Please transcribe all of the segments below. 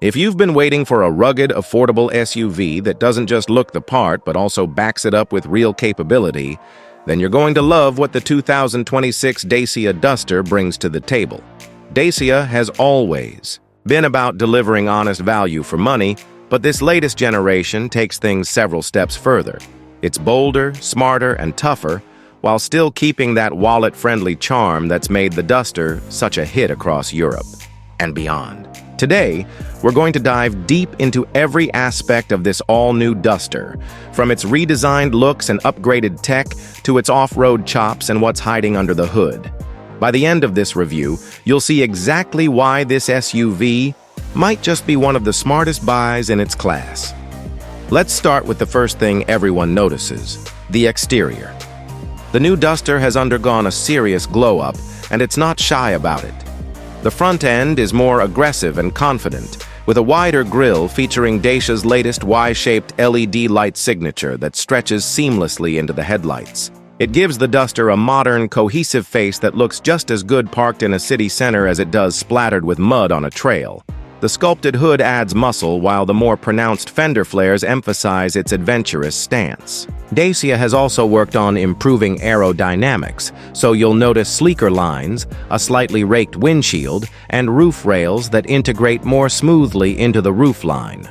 If you've been waiting for a rugged, affordable SUV that doesn't just look the part but also backs it up with real capability, then you're going to love what the 2026 Dacia Duster brings to the table. Dacia has always been about delivering honest value for money, but this latest generation takes things several steps further. It's bolder, smarter, and tougher, while still keeping that wallet-friendly charm that's made the Duster such a hit across Europe and beyond. Today, we're going to dive deep into every aspect of this all-new Duster, from its redesigned looks and upgraded tech to its off-road chops and what's hiding under the hood. By the end of this review, you'll see exactly why this SUV might just be one of the smartest buys in its class. Let's start with the first thing everyone notices: the exterior. The new Duster has undergone a serious glow-up, and it's not shy about it. The front end is more aggressive and confident, with a wider grille featuring Dacia's latest Y-shaped LED light signature that stretches seamlessly into the headlights. It gives the Duster a modern, cohesive face that looks just as good parked in a city center as it does splattered with mud on a trail. The sculpted hood adds muscle, while the more pronounced fender flares emphasize its adventurous stance. Dacia has also worked on improving aerodynamics, so you'll notice sleeker lines, a slightly raked windshield, and roof rails that integrate more smoothly into the roofline.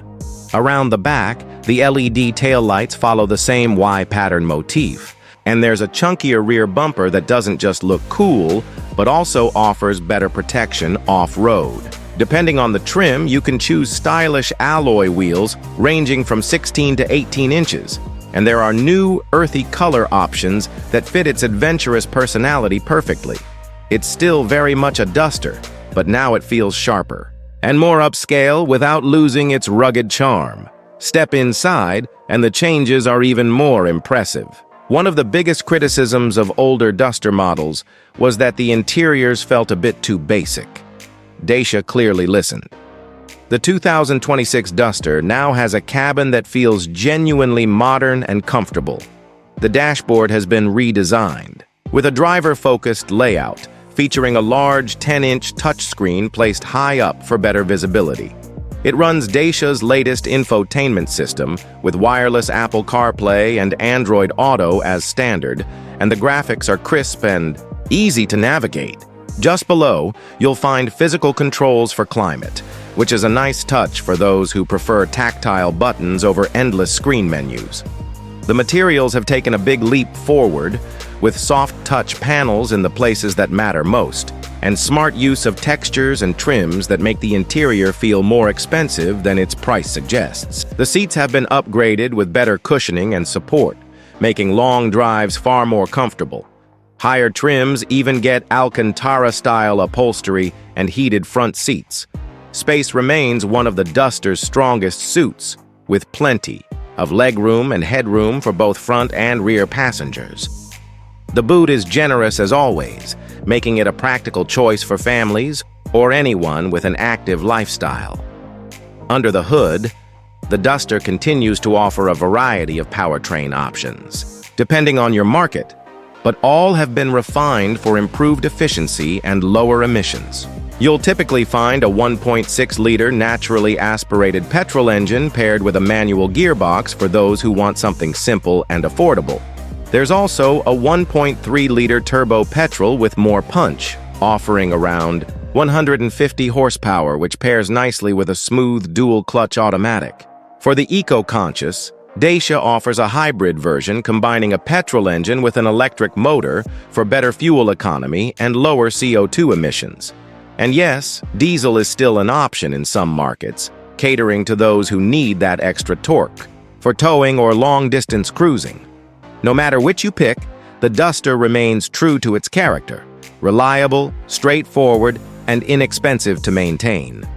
Around the back, the LED taillights follow the same Y-pattern motif, and there's a chunkier rear bumper that doesn't just look cool, but also offers better protection off-road. Depending on the trim, you can choose stylish alloy wheels ranging from 16 to 18 inches, and there are new, earthy color options that fit its adventurous personality perfectly. It's still very much a Duster, but now it feels sharper and more upscale without losing its rugged charm. Step inside, and the changes are even more impressive. One of the biggest criticisms of older Duster models was that the interiors felt a bit too basic. Dacia clearly listened. The 2026 Duster now has a cabin that feels genuinely modern and comfortable. The dashboard has been redesigned, with a driver-focused layout, featuring a large 10-inch touchscreen placed high up for better visibility. It runs Dacia's latest infotainment system, with wireless Apple CarPlay and Android Auto as standard, and the graphics are crisp and easy to navigate. Just below, you'll find physical controls for climate, which is a nice touch for those who prefer tactile buttons over endless screen menus. The materials have taken a big leap forward, with soft touch panels in the places that matter most, and smart use of textures and trims that make the interior feel more expensive than its price suggests. The seats have been upgraded with better cushioning and support, making long drives far more comfortable. Higher trims even get Alcantara-style upholstery and heated front seats. Space remains one of the Duster's strongest suits, with plenty of legroom and headroom for both front and rear passengers. The boot is generous as always, making it a practical choice for families or anyone with an active lifestyle. Under the hood, the Duster continues to offer a variety of powertrain options, depending on your market, but all have been refined for improved efficiency and lower emissions. You'll typically find a 1.6-liter naturally aspirated petrol engine paired with a manual gearbox for those who want something simple and affordable. There's also a 1.3-liter turbo petrol with more punch, offering around 150 horsepower, which pairs nicely with a smooth dual-clutch automatic. For the eco-conscious, Dacia offers a hybrid version combining a petrol engine with an electric motor for better fuel economy and lower CO2 emissions. And yes, diesel is still an option in some markets, catering to those who need that extra torque for towing or long-distance cruising. No matter which you pick, the Duster remains true to its character: reliable, straightforward, and inexpensive to maintain.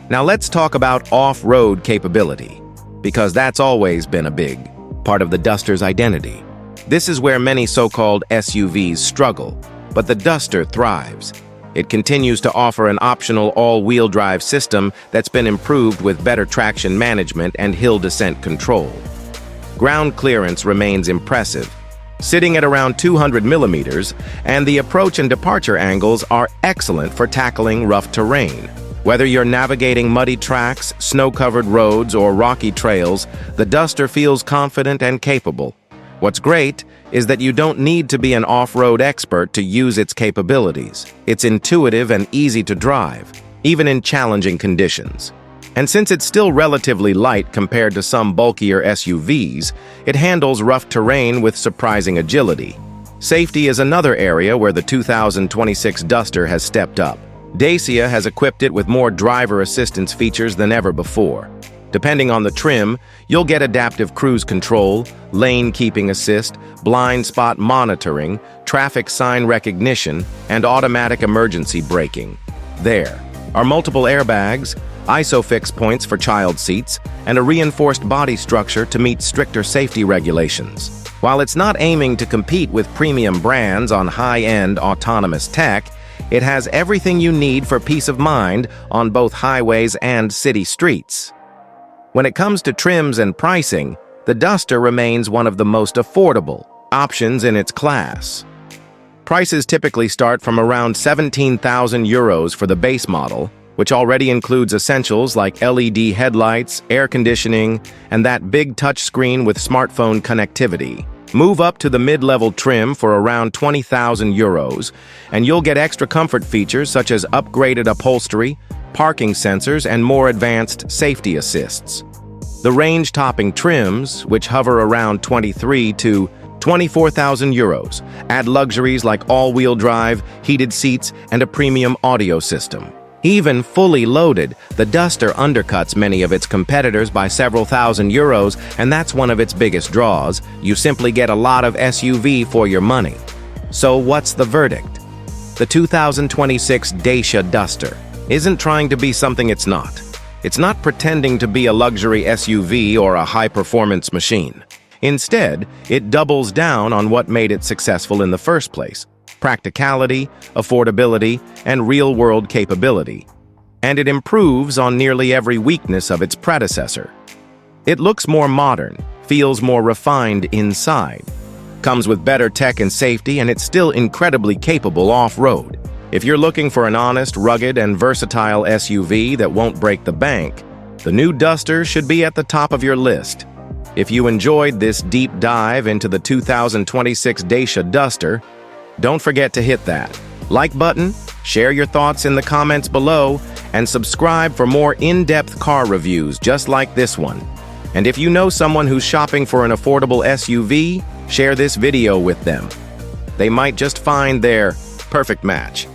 Now let's talk about off-road capability, because that's always been a big part of the Duster's identity. This is where many so-called SUVs struggle, but the Duster thrives. It continues to offer an optional all-wheel drive system that's been improved with better traction management and hill descent control. Ground clearance remains impressive, sitting at around 200 millimeters, and the approach and departure angles are excellent for tackling rough terrain. Whether you're navigating muddy tracks, snow-covered roads, or rocky trails, the Duster feels confident and capable. What's great is that you don't need to be an off-road expert to use its capabilities. It's intuitive and easy to drive, even in challenging conditions. And since it's still relatively light compared to some bulkier SUVs, it handles rough terrain with surprising agility. Safety is another area where the 2026 Duster has stepped up. Dacia has equipped it with more driver assistance features than ever before. Depending on the trim, you'll get adaptive cruise control, lane keeping assist, blind spot monitoring, traffic sign recognition, and automatic emergency braking. There are multiple airbags, ISOFIX points for child seats, and a reinforced body structure to meet stricter safety regulations. While it's not aiming to compete with premium brands on high-end autonomous tech, it has everything you need for peace of mind on both highways and city streets. When it comes to trims and pricing, the Duster remains one of the most affordable options in its class. Prices typically start from around 17,000 euros for the base model, which already includes essentials like LED headlights, air conditioning, and that big touchscreen with smartphone connectivity. Move up to the mid-level trim for around 20,000 euros, and you'll get extra comfort features such as upgraded upholstery, parking sensors, and more advanced safety assists. The range-topping trims, which hover around 23,000 to 24,000 euros, add luxuries like all-wheel drive, heated seats, and a premium audio system. Even fully loaded, the Duster undercuts many of its competitors by several thousand euros, and that's one of its biggest draws. You simply get a lot of SUV for your money. So what's the verdict? The 2026 Dacia Duster isn't trying to be something it's not. It's not pretending to be a luxury SUV or a high-performance machine. Instead, it doubles down on what made it successful in the first place: practicality, affordability, and real-world capability. And it improves on nearly every weakness of its predecessor. It looks more modern, feels more refined inside, comes with better tech and safety, and it's still incredibly capable off-road. If you're looking for an honest, rugged, and versatile SUV that won't break the bank, the new Duster should be at the top of your list. If you enjoyed this deep dive into the 2026 Dacia Duster, don't forget to hit that like button, share your thoughts in the comments below, and subscribe for more in-depth car reviews just like this one. And if you know someone who's shopping for an affordable SUV, share this video with them. They might just find their perfect match.